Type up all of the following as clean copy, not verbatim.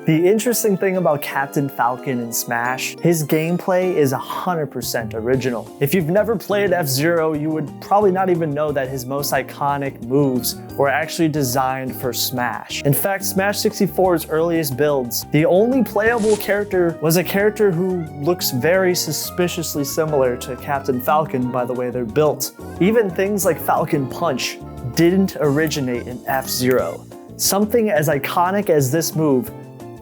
The interesting thing about Captain Falcon in Smash, his gameplay is 100% original. If you've never played F-Zero, you would probably not even know that his most iconic moves were actually designed for Smash. In fact, Smash 64's earliest builds, the only playable character was a character who looks very suspiciously similar to Captain Falcon by the way they're built. Even things like Falcon Punch didn't originate in F-Zero. Something as iconic as this move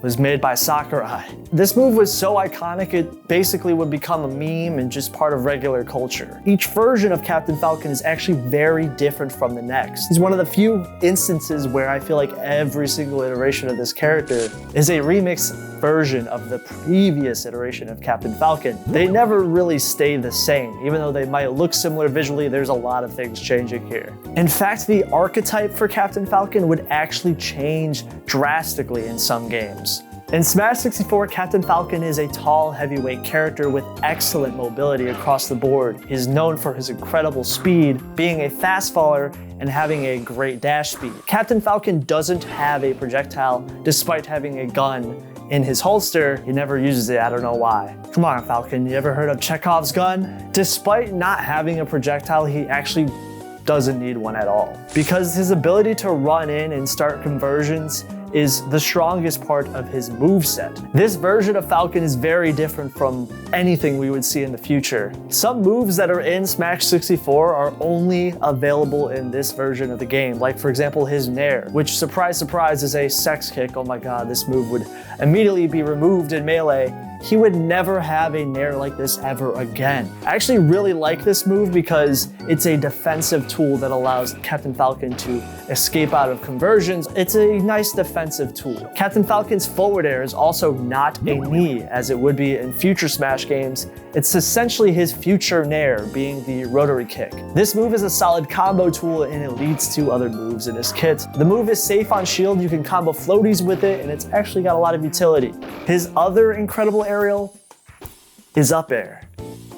was made by Sakurai. This move was so iconic it basically would become a meme and just part of regular culture. Each version of Captain Falcon is actually very different from the next. It's one of the few instances where I feel like every single iteration of this character is a remix version of the previous iteration of Captain Falcon. They never really stay the same. Even though they might look similar visually, there's a lot of things changing here. In fact, the archetype for Captain Falcon would actually change drastically in some games. In Smash 64, Captain Falcon is a tall, heavyweight character with excellent mobility across the board. He is known for his incredible speed, being a fast faller, and having a great dash speed. Captain Falcon doesn't have a projectile, despite having a gun in his holster. He never uses it, I don't know why. Come on, Falcon, you ever heard of Chekhov's gun? Despite not having a projectile, he actually doesn't need one at all, because his ability to run in and start conversions is the strongest part of his moveset. This version of Falcon is very different from anything we would see in the future. Some moves that are in Smash 64 are only available in this version of the game, like for example his Nair, which surprise surprise is a sex kick. Oh my god, this move would immediately be removed in Melee. He would never have a Nair like this ever again. I actually really like this move because it's a defensive tool that allows Captain Falcon to escape out of conversions. It's a nice defensive tool. Captain Falcon's forward air is also not a knee, as it would be in future Smash games. It's essentially his future Nair, being the rotary kick. This move is a solid combo tool and it leads to other moves in his kit. The move is safe on shield, you can combo floaties with it, and it's actually got a lot of utility. His other incredible aerial is up air,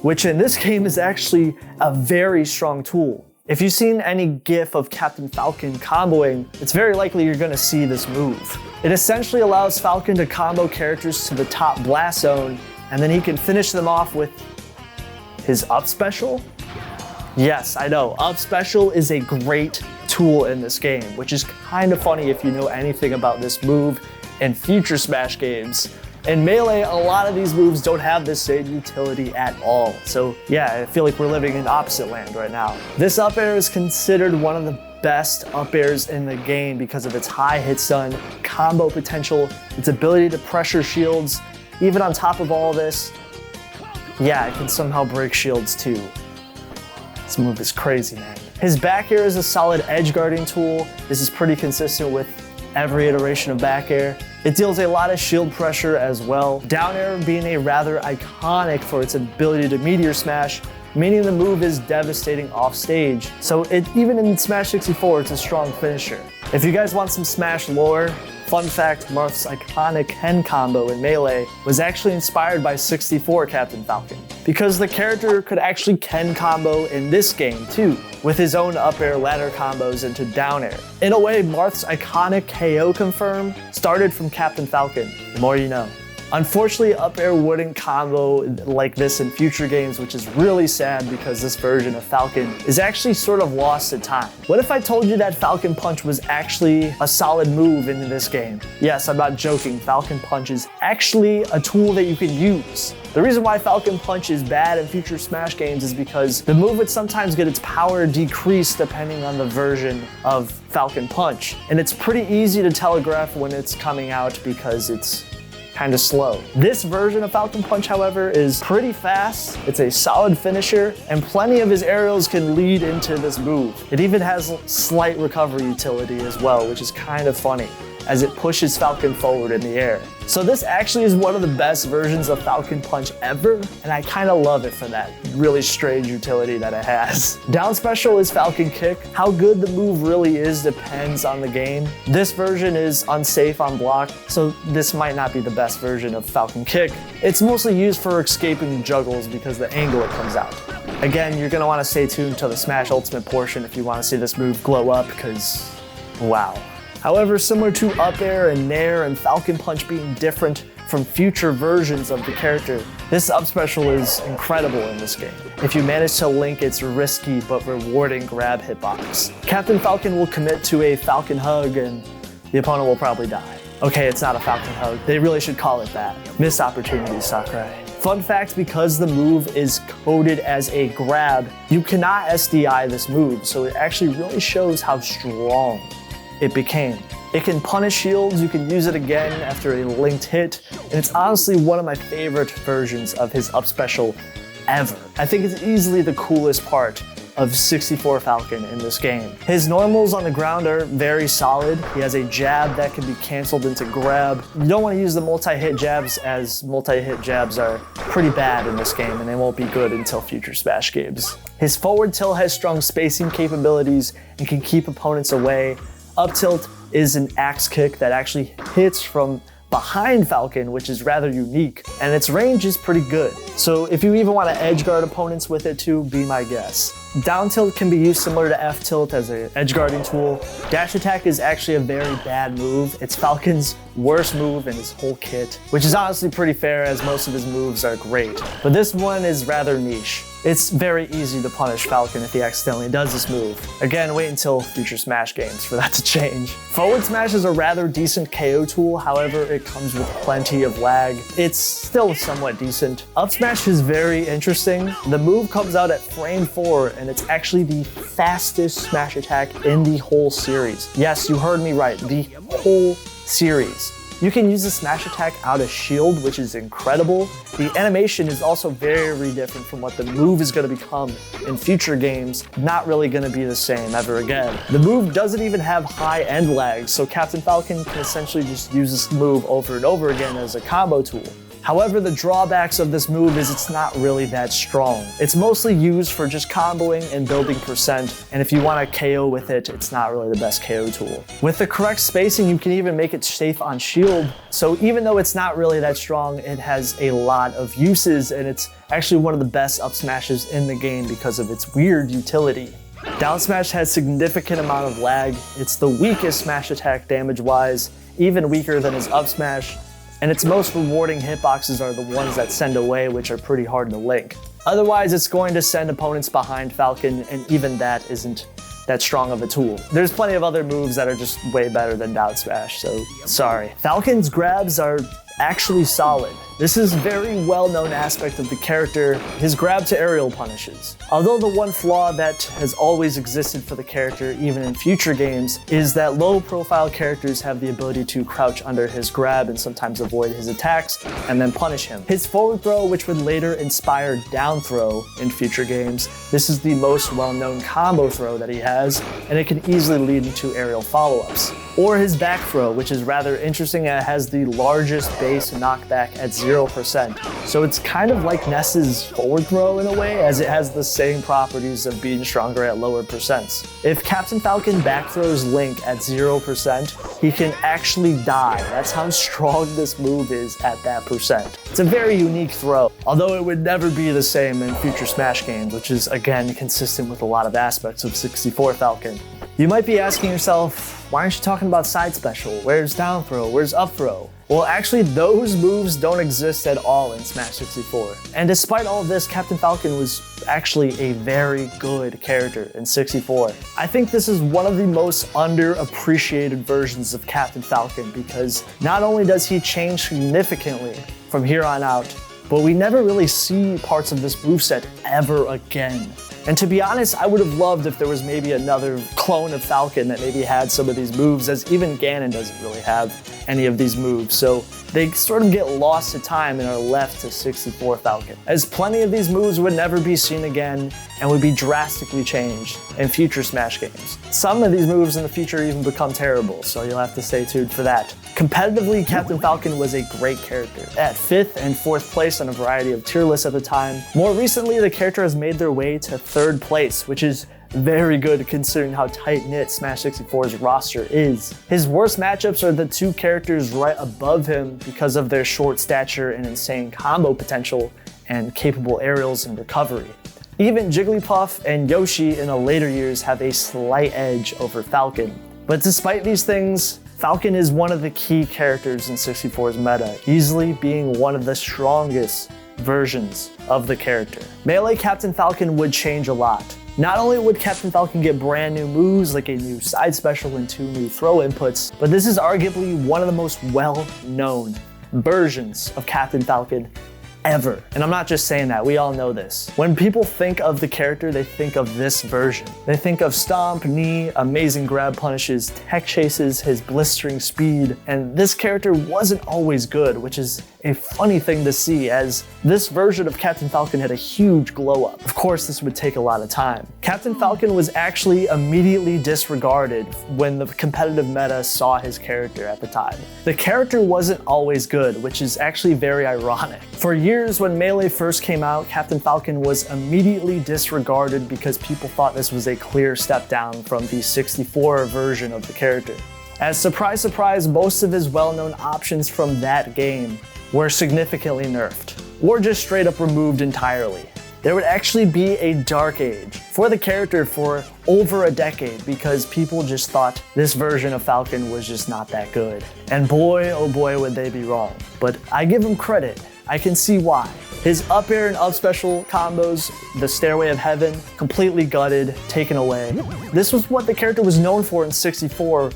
which in this game is actually a very strong tool. If you've seen any GIF of Captain Falcon comboing, it's very likely you're gonna see this move. It essentially allows Falcon to combo characters to the top blast zone, and then he can finish them off with his up special. Yes, I know, up special is a great tool in this game, which is kind of funny if you know anything about this move in future Smash games. In Melee, a lot of these moves don't have the same utility at all. So yeah, I feel like we're living in opposite land right now. This up air is considered one of the best up airs in the game because of its high hit stun, combo potential, its ability to pressure shields. Even on top of all this, yeah, it can somehow break shields too. This move is crazy, man. His back air is a solid edge guarding tool. This is pretty consistent with every iteration of back air. It deals a lot of shield pressure as well. Down air being a rather iconic for its ability to meteor smash, meaning the move is devastating off stage. So even in Smash 64, it's a strong finisher. If you guys want some Smash lore, fun fact, Marth's iconic Ken combo in Melee was actually inspired by 64 Captain Falcon, because the character could actually Ken combo in this game too, with his own up air ladder combos into down air. In a way, Marth's iconic KO confirm started from Captain Falcon. The more you know. Unfortunately, up air wouldn't combo like this in future games, which is really sad because this version of Falcon is actually sort of lost to time. What if I told you that Falcon Punch was actually a solid move in this game? Yes, I'm not joking. Falcon Punch is actually a tool that you can use. The reason why Falcon Punch is bad in future Smash games is because the move would sometimes get its power decreased depending on the version of Falcon Punch. And it's pretty easy to telegraph when it's coming out because it's kind of slow. This version of Falcon Punch, however, is pretty fast. It's a solid finisher, and plenty of his aerials can lead into this move. It even has slight recovery utility as well, which is kind of funny, as it pushes Falcon forward in the air. So this actually is one of the best versions of Falcon Punch ever, and I kind of love it for that really strange utility that it has. Down special is Falcon Kick. How good the move really is depends on the game. This version is unsafe on block, so this might not be the best version of Falcon Kick. It's mostly used for escaping juggles because the angle it comes out. Again, you're gonna wanna stay tuned to the Smash Ultimate portion if you wanna see this move glow up, because wow. However, similar to Up Air and Nair and Falcon Punch being different from future versions of the character, this up special is incredible in this game. If you manage to link its risky but rewarding grab hitbox. Captain Falcon will commit to a Falcon Hug and the opponent will probably die. Okay, it's not a Falcon Hug. They really should call it that. Missed opportunity, Sakurai. Fun fact, because the move is coded as a grab, you cannot SDI this move, so it actually really shows how strong it became. It can punish shields, you can use it again after a linked hit, and it's honestly one of my favorite versions of his up special ever. I think it's easily the coolest part of 64 Falcon in this game. His normals on the ground are very solid. He has a jab that can be canceled into grab. You don't want to use the multi-hit jabs, as multi-hit jabs are pretty bad in this game and they won't be good until future Smash games. His forward tilt has strong spacing capabilities and can keep opponents away. Up tilt is an axe kick that actually hits from behind Falcon, which is rather unique, and its range is pretty good. So if you even want to edge guard opponents with it too, be my guest. Down tilt can be used similar to F tilt as an edge guarding tool. Dash attack is actually a very bad move. It's Falcon's worst move in his whole kit, which is honestly pretty fair as most of his moves are great. But this one is rather niche. It's very easy to punish Falcon if he accidentally does this move. Again, wait until future Smash games for that to change. Forward smash is a rather decent KO tool, however, it comes with plenty of lag. It's still somewhat decent. Up smash is very interesting. The move comes out at frame 4 and it's actually the fastest smash attack in the whole series. Yes, you heard me right, the whole series. You can use the smash attack out of shield, which is incredible. The animation is also very different from what the move is going to become in future games. Not really going to be the same ever again. The move doesn't even have high end lag, so Captain Falcon can essentially just use this move over and over again as a combo tool. However, the drawbacks of this move is it's not really that strong. It's mostly used for just comboing and building percent, and if you want to KO with it, it's not really the best KO tool. With the correct spacing, you can even make it safe on shield, so even though it's not really that strong, it has a lot of uses, and it's actually one of the best up smashes in the game because of its weird utility. Down smash has significant amount of lag. It's the weakest smash attack damage-wise, even weaker than his up smash, and its most rewarding hitboxes are the ones that send away, which are pretty hard to link. Otherwise, it's going to send opponents behind Falcon, and even that isn't that strong of a tool. There's plenty of other moves that are just way better than down smash, so sorry. Falcon's grabs are actually solid. This is a very well-known aspect of the character, his grab to aerial punishes. Although the one flaw that has always existed for the character, even in future games, is that low-profile characters have the ability to crouch under his grab and sometimes avoid his attacks and then punish him. His forward throw, which would later inspire down throw in future games, this is the most well-known combo throw that he has, and it can easily lead into aerial follow-ups. Or his back throw, which is rather interesting and it has the largest base knockback at 0%. So it's kind of like Ness's forward throw in a way, as it has the same properties of being stronger at lower percents. If Captain Falcon back throws Link at 0%, he can actually die. That's how strong this move is at that percent. It's a very unique throw, although it would never be the same in future Smash games, which is again consistent with a lot of aspects of 64 Falcon. You might be asking yourself, why aren't you talking about side special? Where's down throw? Where's up throw? Well, actually, those moves don't exist at all in Smash 64. And despite all of this, Captain Falcon was actually a very good character in 64. I think this is one of the most underappreciated versions of Captain Falcon because not only does he change significantly from here on out, but we never really see parts of this moveset ever again. And to be honest, I would have loved if there was maybe another clone of Falcon that maybe had some of these moves, as even Ganon doesn't really have any of these moves. So they sort of get lost to time and are left to 64 Falcon, as plenty of these moves would never be seen again and would be drastically changed in future Smash games. Some of these moves in the future even become terrible, so you'll have to stay tuned for that. Competitively, Captain Falcon was a great character, at 5th and 4th place on a variety of tier lists at the time. More recently, the character has made their way to 3rd place, which is very good considering how tight-knit Smash 64's roster is. His worst matchups are the two characters right above him because of their short stature and insane combo potential and capable aerials and recovery. Even Jigglypuff and Yoshi in the later years have a slight edge over Falcon, But despite these things, Falcon is one of the key characters in 64's meta, easily being one of the strongest versions of the character. Melee Captain Falcon would change a lot. Not only would Captain Falcon get brand new moves like a new side special and 2 new throw inputs, but this is arguably one of the most well-known versions of Captain Falcon ever. And I'm not just saying that, we all know this. When people think of the character, they think of this version. They think of stomp, knee, amazing grab punishes, tech chases, his blistering speed, and this character wasn't always good, which is a funny thing to see, as this version of Captain Falcon had a huge glow up. Of course, this would take a lot of time. Captain Falcon was actually immediately disregarded when the competitive meta saw his character at the time. The character wasn't always good, which is actually very ironic. For years, when Melee first came out, Captain Falcon was immediately disregarded because people thought this was a clear step down from the 64 version of the character. As surprise, surprise, most of his well-known options from that game were significantly nerfed, or just straight up removed entirely. There would actually be a dark age for the character for over a decade because people just thought this version of Falcon was just not that good. And boy, oh boy, would they be wrong. But I give him credit. I can see why. His up air and up special combos, the Stairway of Heaven, completely gutted, taken away. This was what the character was known for in 64,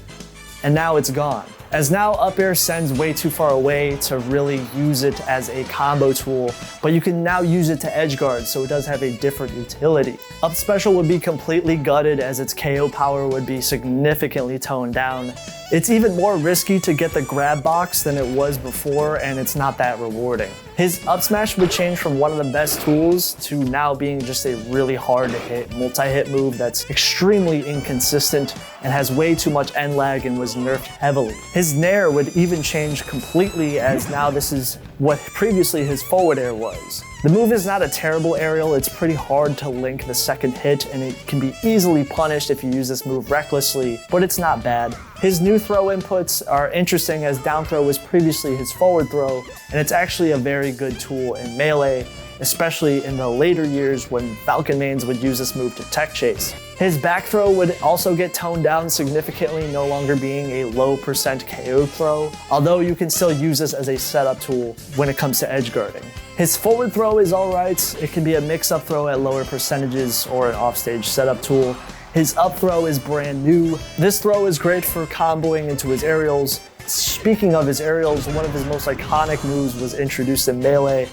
and now it's gone. As now up air sends way too far away to really use it as a combo tool, but you can now use it to edge guard, so it does have a different utility. Up special would be completely gutted, as its KO power would be significantly toned down. It's even more risky to get the grab box than it was before, and it's not that rewarding. His up smash would change from one of the best tools to now being just a really hard to hit multi-hit move that's extremely inconsistent and has way too much end lag and was nerfed heavily. His nair would even change completely, as now this is what previously his forward air was. The move is not a terrible aerial, it's pretty hard to link the second hit and it can be easily punished if you use this move recklessly, but it's not bad. His new throw inputs are interesting, as down throw was previously his forward throw, and it's actually a very good tool in Melee, especially in the later years when Falcon mains would use this move to tech chase. His back throw would also get toned down significantly, no longer being a low percent KO throw, although you can still use this as a setup tool when it comes to edge guarding. His forward throw is alright, it can be a mix-up throw at lower percentages or an offstage setup tool. His up throw is brand new. This throw is great for comboing into his aerials. Speaking of his aerials, one of his most iconic moves was introduced in Melee.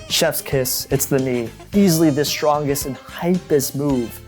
Chef's Kiss, it's the knee. Easily the strongest and hypest move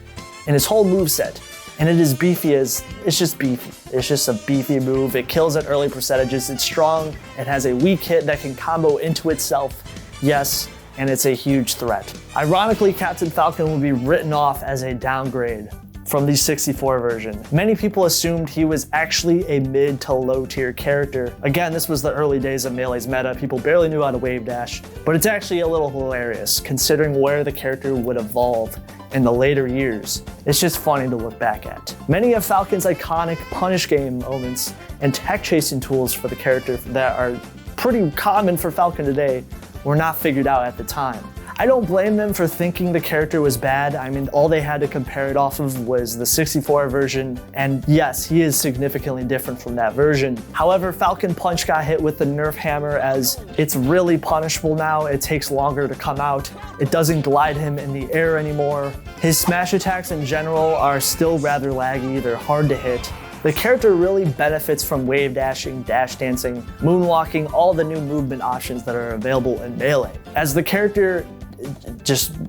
in his whole moveset. And it is beefy as, it's just beefy. It's just a beefy move. It kills at early percentages, it's strong, it has a weak hit that can combo into itself. Yes, and it's a huge threat. Ironically, Captain Falcon would be written off as a downgrade from the 64 version. Many people assumed he was actually a mid to low tier character. Again, this was the early days of Melee's meta. People barely knew how to wave dash, but it's actually a little hilarious considering where the character would evolve in the later years. It's just funny to look back at. Many of Falcon's iconic punish game moments and tech chasing tools for the character that are pretty common for Falcon today were not figured out at the time. I don't blame them for thinking the character was bad. I mean, all they had to compare it off of was the 64 version, and yes, he is significantly different from that version. However, Falcon Punch got hit with the nerf hammer, as it's really punishable now. It takes longer to come out. It doesn't glide him in the air anymore. His smash attacks in general are still rather laggy. They're hard to hit. The character really benefits from wave dashing, dash dancing, moonwalking, all the new movement options that are available in Melee. As the character,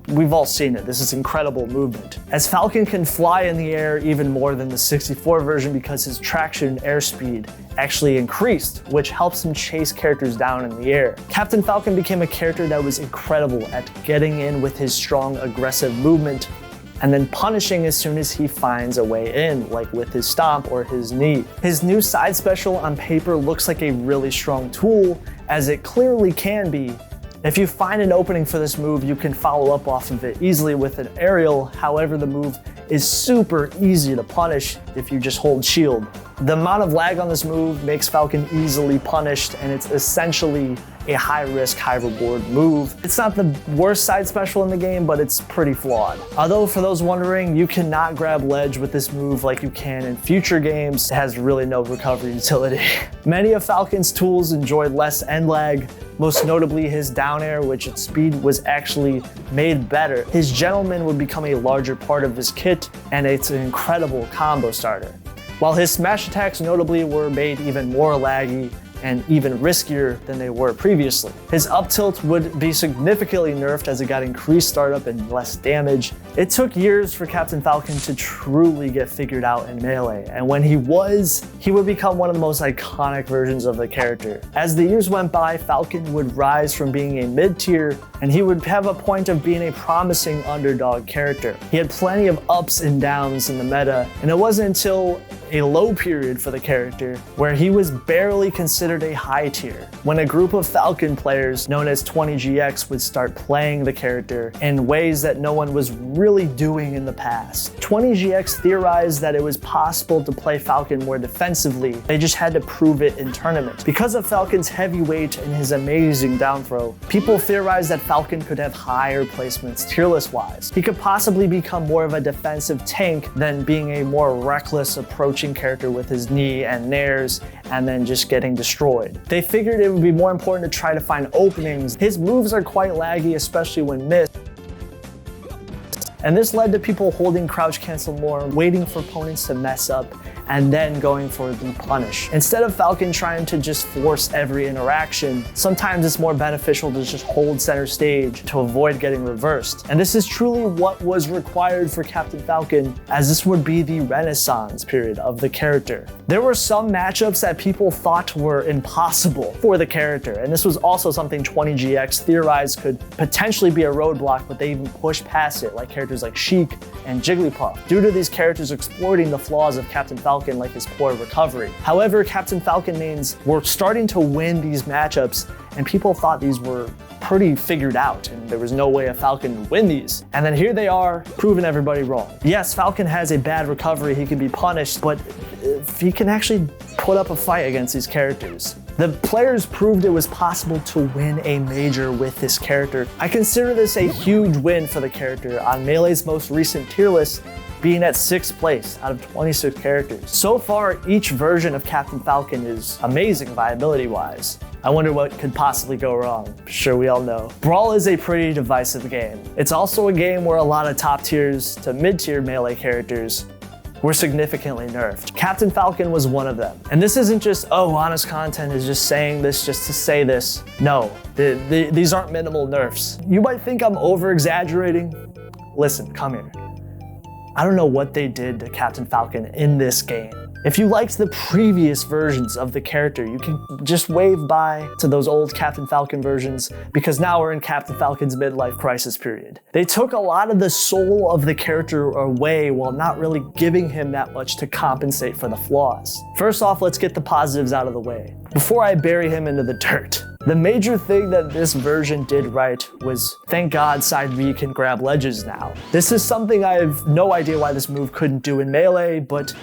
we've all seen it. This is incredible movement. As Falcon can fly in the air even more than the 64 version because his traction and airspeed actually increased, which helps him chase characters down in the air. Captain Falcon became a character that was incredible at getting in with his strong, aggressive movement and then punishing as soon as he finds a way in, like with his stomp or his knee. His new side special on paper looks like a really strong tool, as it clearly can be. If you find an opening for this move, you can follow up off of it easily with an aerial. However, the move is super easy to punish if you just hold shield. The amount of lag on this move makes Falcon easily punished, and it's essentially a high risk, high reward move. It's not the worst side special in the game, but it's pretty flawed. Although for those wondering, you cannot grab ledge with this move like you can in future games. It has really no recovery utility. Many of Falcon's tools enjoyed less end lag, most notably his down air, which its speed was actually made better. His gentleman would become a larger part of his kit, and it's an incredible combo starter. While his smash attacks notably were made even more laggy and even riskier than they were previously. His up tilt would be significantly nerfed as it got increased startup and less damage. It took years for Captain Falcon to truly get figured out in Melee, and when he would become one of the most iconic versions of the character. As the years went by, Falcon would rise from being a mid-tier, and he would have a point of being a promising underdog character. He had plenty of ups and downs in the meta, and it wasn't until a low period for the character where he was barely considered a high tier, when a group of Falcon players known as 20GX would start playing the character in ways that no one was really doing in the past. 20GX theorized that it was possible to play Falcon more defensively, they just had to prove it in tournaments. Because of Falcon's heavy weight and his amazing down throw, people theorized that Falcon could have higher placements tier list wise. He could possibly become more of a defensive tank than being a more reckless approaching character with his knee and nairs and then just getting destroyed. They figured it would be more important to try to find openings. His moves are quite laggy, especially when missed. And this led to people holding crouch cancel more, waiting for opponents to mess up, and then going for the punish. Instead of Falcon trying to just force every interaction, sometimes it's more beneficial to just hold center stage to avoid getting reversed. And this is truly what was required for Captain Falcon, as this would be the renaissance period of the character. There were some matchups that people thought were impossible for the character, and this was also something 20GX theorized could potentially be a roadblock, but they even pushed past it, like characters like Sheik and Jigglypuff, due to these characters exploiting the flaws of Captain Falcon, like his poor recovery. However, Captain Falcon mains were starting to win these matchups, and people thought these were pretty figured out, and there was no way a Falcon would win these. And then here they are, proving everybody wrong. Yes, Falcon has a bad recovery, he can be punished, but if he can actually put up a fight against these characters. The players proved it was possible to win a major with this character. I consider this a huge win for the character on Melee's most recent tier list, being at 6th place out of 26 characters. So far, each version of Captain Falcon is amazing viability-wise. I wonder what could possibly go wrong. Sure, we all know. Brawl is a pretty divisive game. It's also a game where a lot of top tiers to mid-tier Melee characters were significantly nerfed. Captain Falcon was one of them. And this isn't just, oh, Honest Content is just saying this just to say this. No, these aren't minimal nerfs. You might think I'm over-exaggerating. Listen, come here. I don't know what they did to Captain Falcon in this game. If you liked the previous versions of the character, you can just wave bye to those old Captain Falcon versions, because now we're in Captain Falcon's midlife crisis period. They took a lot of the soul of the character away while not really giving him that much to compensate for the flaws. First off, let's get the positives out of the way before I bury him into the dirt. The major thing that this version did right was, thank God side B can grab ledges now. This is something I have no idea why this move couldn't do in Melee, but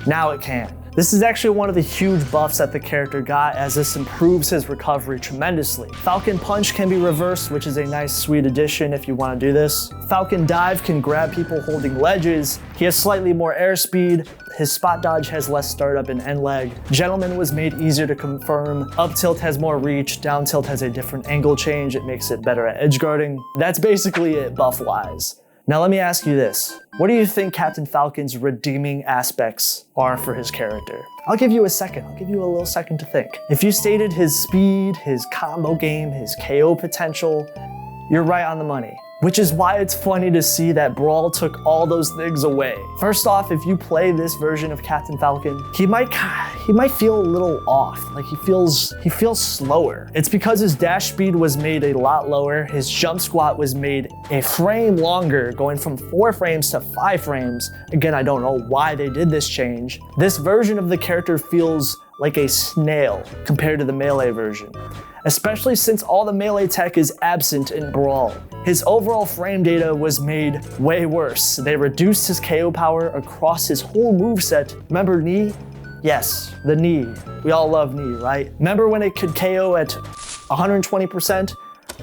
now it can. This is actually one of the huge buffs that the character got, as this improves his recovery tremendously. Falcon Punch can be reversed, which is a nice sweet addition if you want to do this. Falcon Dive can grab people holding ledges. He has slightly more airspeed. His spot dodge has less startup and end lag. Gentleman was made easier to confirm. Up tilt has more reach. Down tilt has a different angle change. It makes it better at edge guarding. That's basically it buff-wise. Now let me ask you this. What do you think Captain Falcon's redeeming aspects are for his character? I'll give you a second. I'll give you a little second to think. If you stated his speed, his combo game, his KO potential, you're right on the money. Which is why it's funny to see that Brawl took all those things away. First off, if you play this version of Captain Falcon, he might feel a little off. Like he feels slower. It's because his dash speed was made a lot lower. His jump squat was made a frame longer, going from 4 frames to 5 frames. Again, I don't know why they did this change. This version of the character feels like a snail compared to the Melee version, especially since all the Melee tech is absent in Brawl. His overall frame data was made way worse. They reduced his KO power across his whole moveset. Remember knee? Yes, the knee. We all love knee, right? Remember when it could KO at 120%?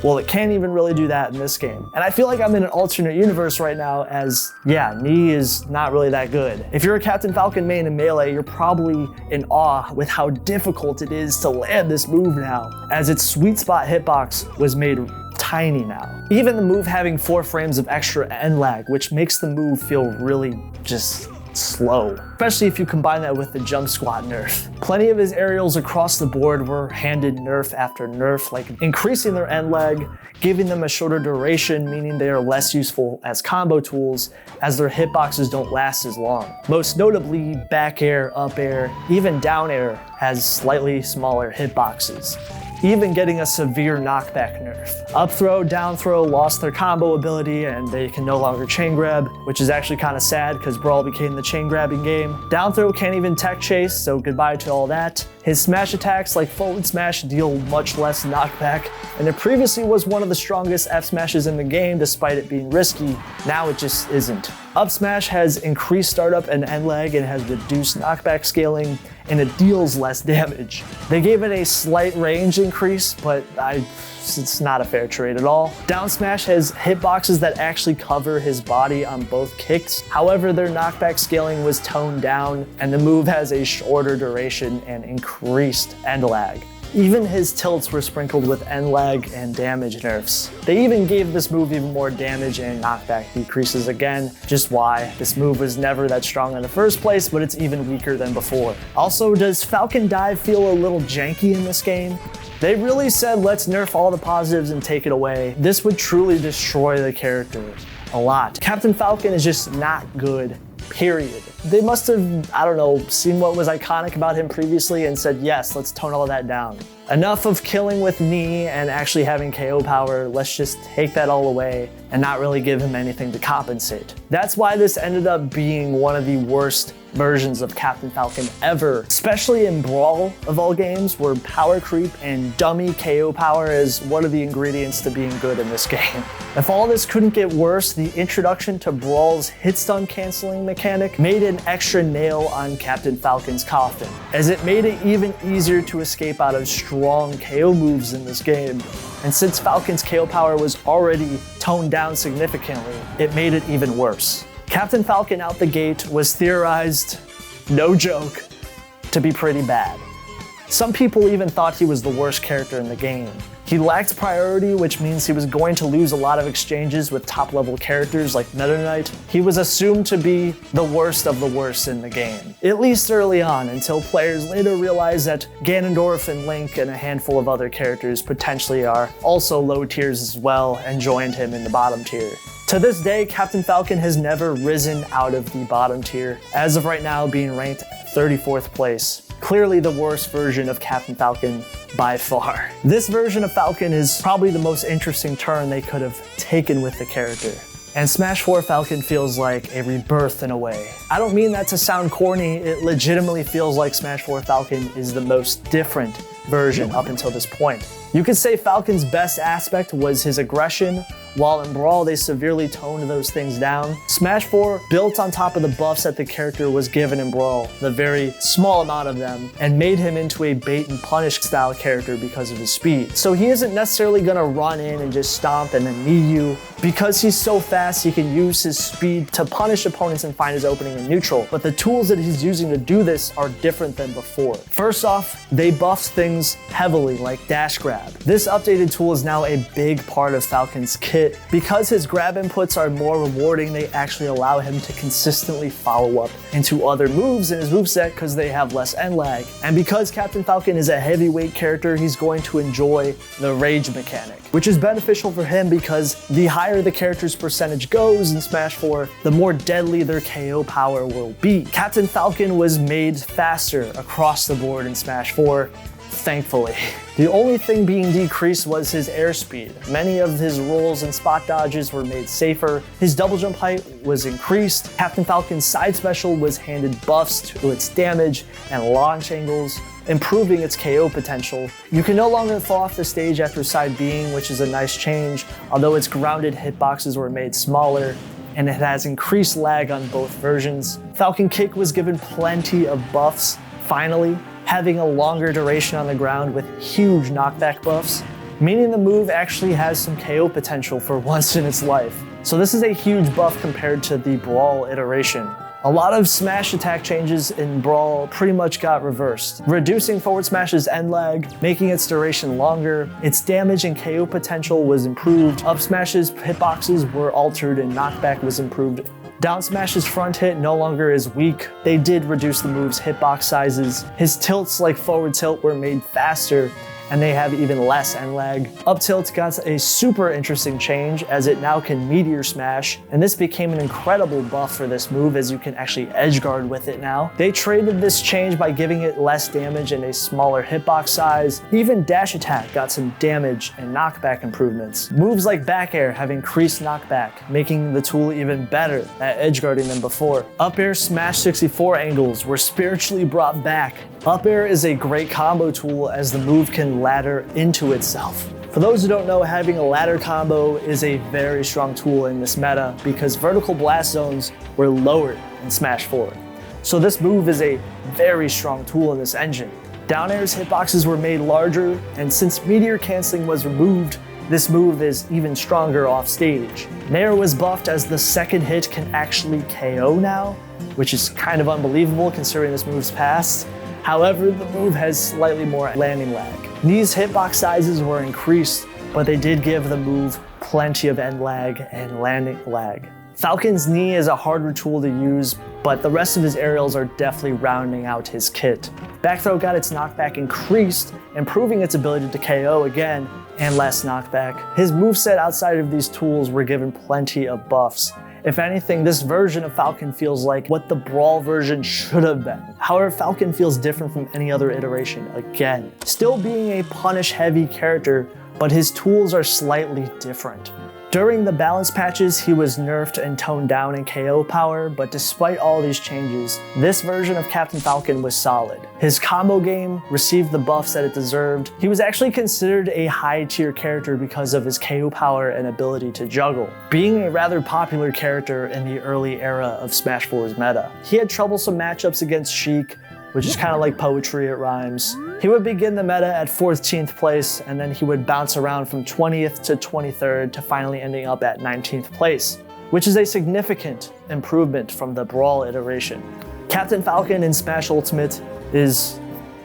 Well, it can't even really do that in this game. And I feel like I'm in an alternate universe right now as, yeah, knee is not really that good. If you're a Captain Falcon main in Melee, you're probably in awe with how difficult it is to land this move now, as its sweet spot hitbox was made tiny now. Even the move having 4 frames of extra end lag, which makes the move feel really just slow, especially if you combine that with the jump squat nerf. Plenty of his aerials across the board were handed nerf after nerf, like increasing their end lag, giving them a shorter duration, meaning they are less useful as combo tools as their hitboxes don't last as long. Most notably, back air, up air, even down air has slightly smaller hitboxes, even getting a severe knockback nerf. Up throw, down throw lost their combo ability and they can no longer chain grab, which is actually kind of sad because Brawl became the chain grabbing game. Down throw can't even tech chase, so goodbye to all that. His smash attacks like forward smash deal much less knockback, and it previously was one of the strongest F smashes in the game despite it being risky. Now it just isn't. Up smash has increased startup and end lag and has reduced knockback scaling, and it deals less damage. They gave it a slight range increase, but it's not a fair trade at all. Down smash has hitboxes that actually cover his body on both kicks. However, their knockback scaling was toned down, and the move has a shorter duration and increased end lag. Even his tilts were sprinkled with end lag and damage nerfs. They even gave this move even more damage and knockback decreases again, just why. This move was never that strong in the first place, but it's even weaker than before. Also, does Falcon Dive feel a little janky in this game? They really said let's nerf all the positives and take it away. This would truly destroy the character a lot. Captain Falcon is just not good, period. They must have, I don't know, seen what was iconic about him previously and said, yes, let's tone all that down. Enough of killing with knee and actually having KO power, let's just take that all away and not really give him anything to compensate. That's why this ended up being one of the worst versions of Captain Falcon ever, especially in Brawl of all games, where power creep and dummy KO power is one of the ingredients to being good in this game. If all this couldn't get worse, the introduction to Brawl's hit stun canceling mechanic made an extra nail on Captain Falcon's coffin, as it made it even easier to escape out of strong KO moves in this game. And since Falcon's KO power was already toned down significantly, it made it even worse. Captain Falcon out the gate was theorized, no joke, to be pretty bad. Some people even thought he was the worst character in the game. He lacked priority, which means he was going to lose a lot of exchanges with top-level characters like NovaNite. He was assumed to be the worst of the worst in the game, at least early on, until players later realized that Ganondorf and Link and a handful of other characters potentially are also low tiers as well and joined him in the bottom tier. To this day, Captain Falcon has never risen out of the bottom tier, as of right now being ranked 34th place. Clearly the worst version of Captain Falcon by far. This version of Falcon is probably the most interesting turn they could have taken with the character. And Smash 4 Falcon feels like a rebirth in a way. I don't mean that to sound corny, it legitimately feels like Smash 4 Falcon is the most different version up until this point. You could say Falcon's best aspect was his aggression, while in Brawl they severely toned those things down. Smash 4 built on top of the buffs that the character was given in Brawl, the very small amount of them, and made him into a bait and punish style character because of his speed. So he isn't necessarily gonna run in and just stomp and then knee you. Because he's so fast, he can use his speed to punish opponents and find his opening in neutral. But the tools that he's using to do this are different than before. First off, they buffed things heavily like dash grab. This updated tool is now a big part of Falcon's kit. Because his grab inputs are more rewarding, they actually allow him to consistently follow up into other moves in his moveset because they have less end lag. And because Captain Falcon is a heavyweight character, he's going to enjoy the rage mechanic, which is beneficial for him because the higher the character's percentage goes in Smash 4, the more deadly their KO power will be. Captain Falcon was made faster across the board in Smash 4, thankfully. The only thing being decreased was his airspeed. Many of his rolls and spot dodges were made safer. His double jump height was increased. Captain Falcon's side special was handed buffs to its damage and launch angles, improving its KO potential. You can no longer fall off the stage after side Bing, which is a nice change, although its grounded hitboxes were made smaller, and it has increased lag on both versions. Falcon Kick was given plenty of buffs finally, having a longer duration on the ground with huge knockback buffs, meaning the move actually has some KO potential for once in its life. So this is a huge buff compared to the Brawl iteration. A lot of smash attack changes in Brawl pretty much got reversed, reducing forward smash's end lag, making its duration longer, its damage and KO potential was improved, up smash's hitboxes were altered and knockback was improved. Down smash's front hit no longer is weak. They did reduce the move's hitbox sizes. His tilts like forward tilt were made faster, and they have even less end lag. Up tilt got a super interesting change as it now can meteor smash, and this became an incredible buff for this move as you can actually edge guard with it now. They traded this change by giving it less damage and a smaller hitbox size. Even dash attack got some damage and knockback improvements. Moves like back air have increased knockback, making the tool even better at edge guarding than before. Up air smash 64 angles were spiritually brought back. Up air is a great combo tool as the move can ladder into itself. For those who don't know, having a ladder combo is a very strong tool in this meta because vertical blast zones were lowered in Smash 4. So this move is a very strong tool in this engine. Down air's hitboxes were made larger, and since meteor canceling was removed, this move is even stronger off stage. Nair was buffed as the second hit can actually KO now, which is kind of unbelievable considering this move's past. However, the move has slightly more landing lag. Knee's hitbox sizes were increased, but they did give the move plenty of end lag and landing lag. Falcon's knee is a harder tool to use, but the rest of his aerials are definitely rounding out his kit. Back throw got its knockback increased, improving its ability to KO again, and less knockback. His moveset outside of these tools were given plenty of buffs. If anything, this version of Falcon feels like what the Brawl version should have been. However, Falcon feels different from any other iteration again. Still being a punish-heavy character, but his tools are slightly different. During the balance patches, he was nerfed and toned down in KO power, but despite all these changes, this version of Captain Falcon was solid. His combo game received the buffs that it deserved. He was actually considered a high-tier character because of his KO power and ability to juggle, being a rather popular character in the early era of Smash 4's meta. He had troublesome matchups against Sheik, which is kind of like poetry, it rhymes. He would begin the meta at 14th place, and then he would bounce around from 20th to 23rd to finally ending up at 19th place, which is a significant improvement from the Brawl iteration. Captain Falcon in Smash Ultimate is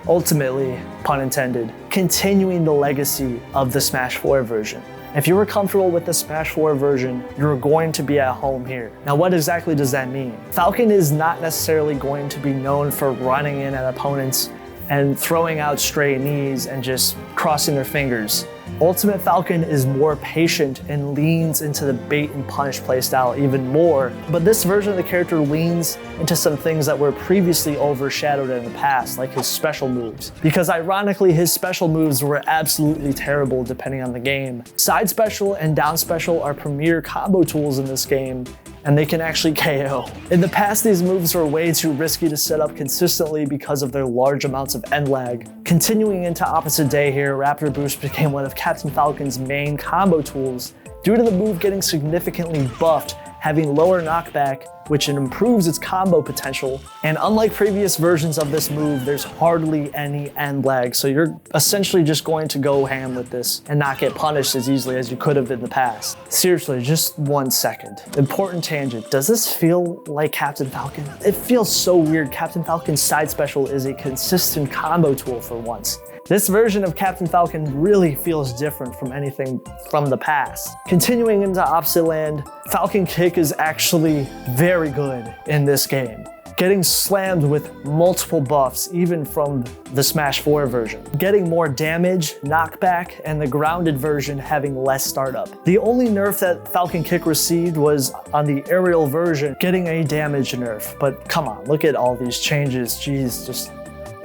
ultimately, pun intended, continuing the legacy of the Smash 4 version. If you were comfortable with the Smash 4 version, you're going to be at home here. Now, what exactly does that mean? Falcon is not necessarily going to be known for running in at opponents and throwing out stray knees and just crossing their fingers. Ultimate Falcon is more patient and leans into the bait and punish playstyle even more, but this version of the character leans into some things that were previously overshadowed in the past, like his special moves. Because ironically, his special moves were absolutely terrible depending on the game. Side special and down special are premier combo tools in this game, and they can actually KO. In the past, these moves were way too risky to set up consistently because of their large amounts of end lag. Continuing into opposite day here, Raptor Boost became one of Captain Falcon's main combo tools due to the move getting significantly buffed, having lower knockback, which improves its combo potential. And unlike previous versions of this move, there's hardly any end lag, so you're essentially just going to go ham with this and not get punished as easily as you could have in the past. Seriously, just 1 second. Important tangent. Does this feel like Captain Falcon? It feels so weird. Captain Falcon's side special is a consistent combo tool for once. This version of Captain Falcon really feels different from anything from the past. Continuing into Opposite Land, Falcon Kick is actually very good in this game, getting slammed with multiple buffs even from the Smash 4 version, getting more damage, knockback, and the grounded version having less startup. The only nerf that Falcon Kick received was on the aerial version, getting a damage nerf, but come on, look at all these changes, jeez, just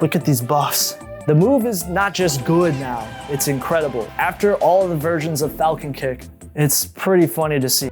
look at these buffs. The move is not just good now, it's incredible. After all of the versions of Falcon Kick, it's pretty funny to see.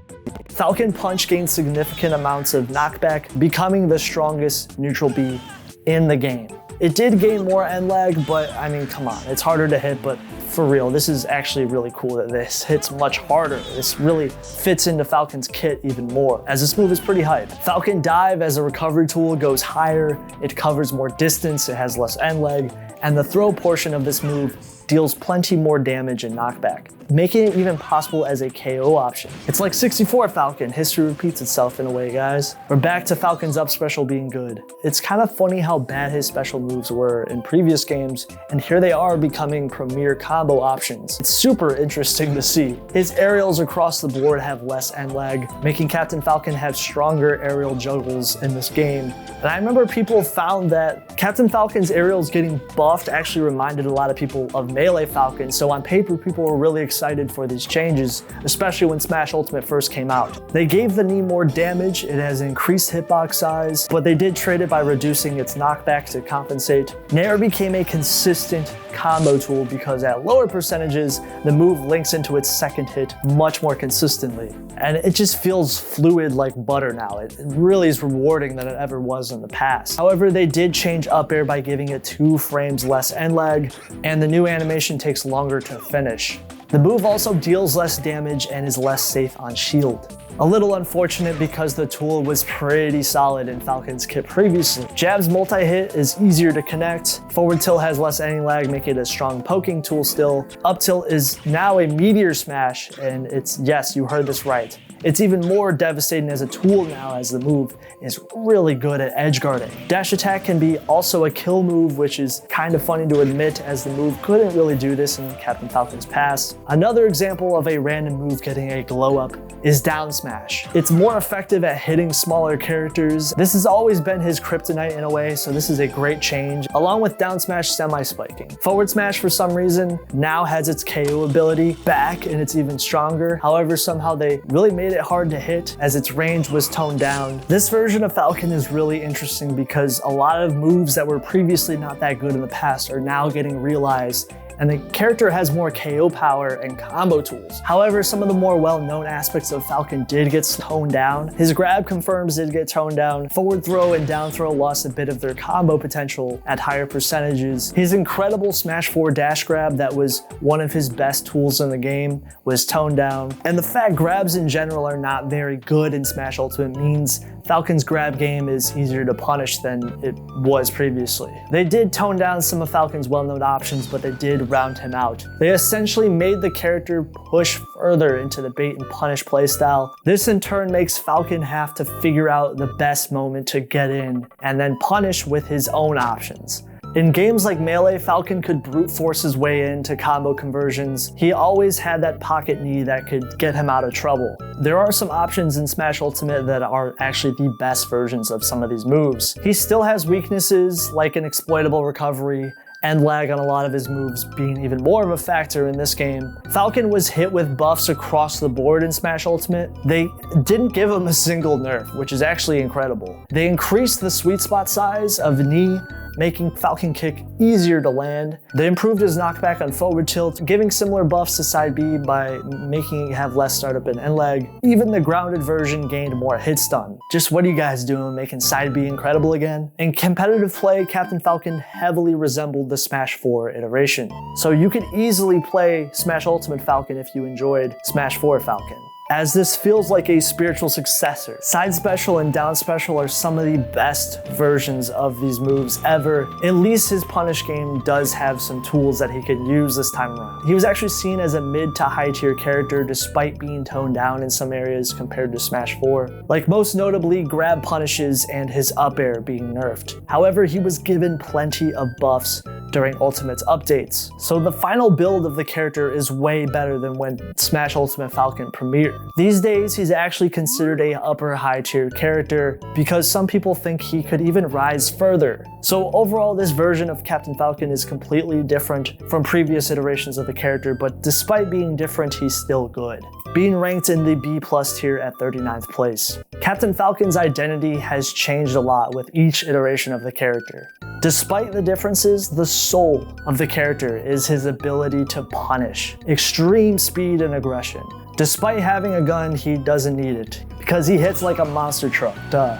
Falcon Punch gained significant amounts of knockback, becoming the strongest neutral B in the game. It did gain more end lag, but I mean, come on, it's harder to hit, but for real, this is actually really cool that this hits much harder. This really fits into Falcon's kit even more, as this move is pretty hype. Falcon Dive as a recovery tool goes higher, it covers more distance, it has less end leg, and the throw portion of this move deals plenty more damage and knockback, making it even possible as a KO option. It's like 64 Falcon, history repeats itself in a way, guys. We're back to Falcon's up special being good. It's kind of funny how bad his special moves were in previous games, and here they are becoming premier combo options. It's super interesting to see. His aerials across the board have less end lag, making Captain Falcon have stronger aerial juggles in this game. And I remember people found that Captain Falcon's aerials getting buffed actually reminded a lot of people of Melee Falcon, so on paper people were really excited for these changes, especially when Smash Ultimate first came out. They gave the knee more damage, it has increased hitbox size, but they did trade it by reducing its knockback to compensate. Nair became a consistent combo tool because at lower percentages, the move links into its second hit much more consistently. And it just feels fluid like butter now. It really is rewarding than it ever was in the past. However, they did change up air by giving it 2 frames less end lag, and the new animation takes longer to finish. The move also deals less damage and is less safe on shield. A little unfortunate because the tool was pretty solid in Falcon's kit previously. Jab's multi-hit is easier to connect, forward tilt has less any lag, making it a strong poking tool still. Up tilt is now a meteor smash, and it's, yes, you heard this right. It's even more devastating as a tool now as the move is really good at edge guarding. Dash attack can be also a kill move, which is kind of funny to admit as the move couldn't really do this in Captain Falcon's past. Another example of a random move getting a glow up is down smash. It's more effective at hitting smaller characters. This has always been his kryptonite in a way, so this is a great change, along with down smash semi-spiking. Forward smash for some reason now has its KO ability back and it's even stronger. However, somehow they really made it hard to hit as its range was toned down. This version of Falcon is really interesting because a lot of moves that were previously not that good in the past are now getting realized, and the character has more KO power and combo tools. However, some of the more well-known aspects of Falcon did get toned down. His grab confirms did get toned down. Forward throw and down throw lost a bit of their combo potential at higher percentages. His incredible Smash 4 dash grab that was one of his best tools in the game was toned down. And the fact grabs in general are not very good in Smash Ultimate means Falcon's grab game is easier to punish than it was previously. They did tone down some of Falcon's well-known options, but they did round him out. They essentially made the character push further into the bait and punish playstyle. This in turn makes Falcon have to figure out the best moment to get in and then punish with his own options. In games like Melee, Falcon could brute force his way into combo conversions. He always had that pocket knee that could get him out of trouble. There are some options in Smash Ultimate that are actually the best versions of some of these moves. He still has weaknesses like an exploitable recovery, and lag on a lot of his moves being even more of a factor in this game. Falcon was hit with buffs across the board in Smash Ultimate. They didn't give him a single nerf, which is actually incredible. They increased the sweet spot size of knee, making Falcon kick easier to land. They improved his knockback on forward tilt, giving similar buffs to side B by making it have less startup and end lag. Even the grounded version gained more hit stun. Just what are you guys doing, making side B incredible again? In competitive play, Captain Falcon heavily resembled the Smash 4 iteration. So you could easily play Smash Ultimate Falcon if you enjoyed Smash 4 Falcon, as this feels like a spiritual successor. Side special and down special are some of the best versions of these moves ever. At least his punish game does have some tools that he could use this time around. He was actually seen as a mid to high tier character despite being toned down in some areas compared to Smash 4, like most notably grab punishes and his up air being nerfed. However, he was given plenty of buffs during Ultimate's updates, so the final build of the character is way better than when Smash Ultimate Falcon premiered. These days, he's actually considered a upper high tier character because some people think he could even rise further. So overall, this version of Captain Falcon is completely different from previous iterations of the character, but despite being different, he's still good, being ranked in the B+ tier at 39th place. Captain Falcon's identity has changed a lot with each iteration of the character. Despite the differences, the soul of the character is his ability to punish, extreme speed and aggression. Despite having a gun, he doesn't need it because he hits like a monster truck, duh.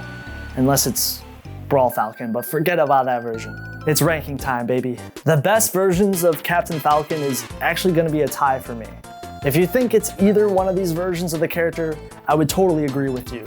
Unless it's Brawl Falcon, but forget about that version. It's ranking time, baby. The best versions of Captain Falcon is actually gonna be a tie for me. If you think it's either one of these versions of the character, I would totally agree with you.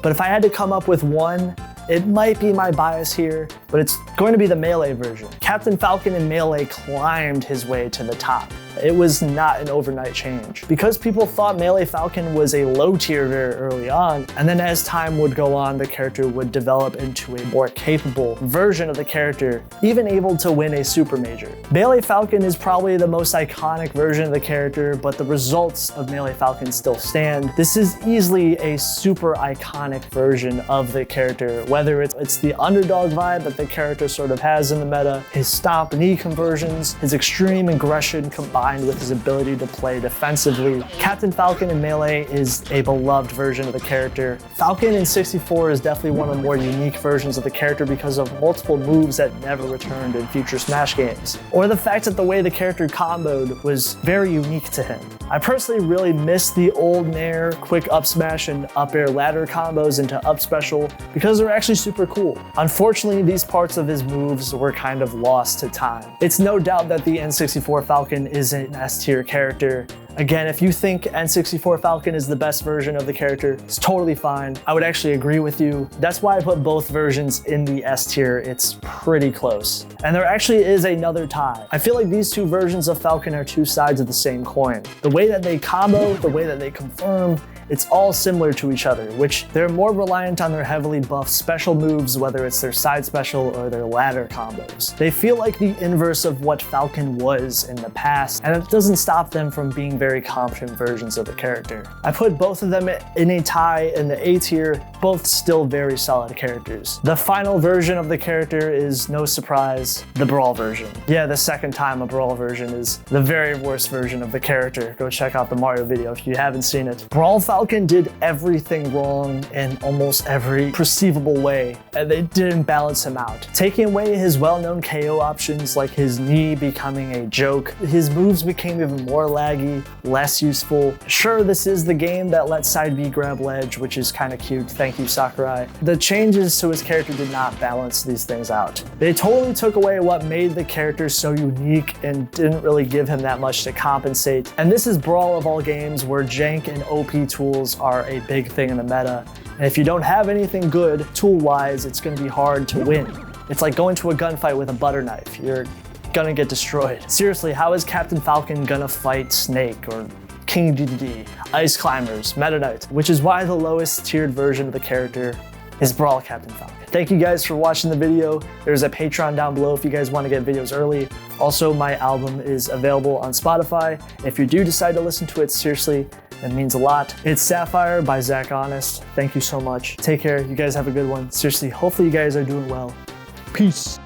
But if I had to come up with one, it might be my bias here, but it's going to be the Melee version. Captain Falcon in Melee climbed his way to the top. It was not an overnight change. Because people thought Melee Falcon was a low tier very early on, and then as time would go on, the character would develop into a more capable version of the character, even able to win a super major. Melee Falcon is probably the most iconic version of the character, but the results of Melee Falcon still stand. This is easily a super iconic version of the character, whether it's the underdog vibe that the character sort of has in the meta, his stomp knee conversions, his extreme aggression combined with his ability to play defensively. Captain Falcon in Melee is a beloved version of the character. Falcon in 64 is definitely one of the more unique versions of the character because of multiple moves that never returned in future Smash games, or the fact that the way the character comboed was very unique to him. I personally really miss the old gnar, quick up smash and up air ladder combos into up special because they're actually super cool. Unfortunately, these parts of his moves were kind of lost to time. It's no doubt that the N64 Falcon is an S tier character. Again, if you think N64 Falcon is the best version of the character, it's totally fine. I would actually agree with you. That's why I put both versions in the S tier. It's pretty close. And there actually is another tie. I feel like these two versions of Falcon are two sides of the same coin. The way that they combo, the way that they confirm, it's all similar to each other, which they're more reliant on their heavily buffed special moves, whether it's their side special or their ladder combos. They feel like the inverse of what Falcon was in the past, and it doesn't stop them from being very competent versions of the character. I put both of them in a tie in the A tier, both still very solid characters. The final version of the character is, no surprise, the Brawl version. Yeah, the second time a Brawl version is the very worst version of the character. Go check out the Mario video if you haven't seen it. Brawl Falcon did everything wrong in almost every perceivable way, and they didn't balance him out. Taking away his well-known KO options like his knee becoming a joke, his moves became even more laggy, less useful. Sure, this is the game that lets side B grab ledge, which is kind of cute, thank you Sakurai. The changes to his character did not balance these things out. They totally took away what made the character so unique and didn't really give him that much to compensate. And this is Brawl of all games where jank and OP tools are a big thing in the meta. And if you don't have anything good tool-wise, it's going to be hard to win. It's like going to a gunfight with a butter knife. You're gonna get destroyed. Seriously, how is Captain Falcon gonna fight Snake or King DDD, Ice Climbers, Meta Knight? Which is why the lowest tiered version of the character is Brawl Captain Falcon. Thank you guys for watching the video. There's a Patreon down below if you guys want to get videos early. Also, my album is available on Spotify. If you do decide to listen to it, seriously, it means a lot. It's Sapphire by Zach Honest. Thank you so much. Take care. You guys have a good one. Seriously, hopefully you guys are doing well. Peace.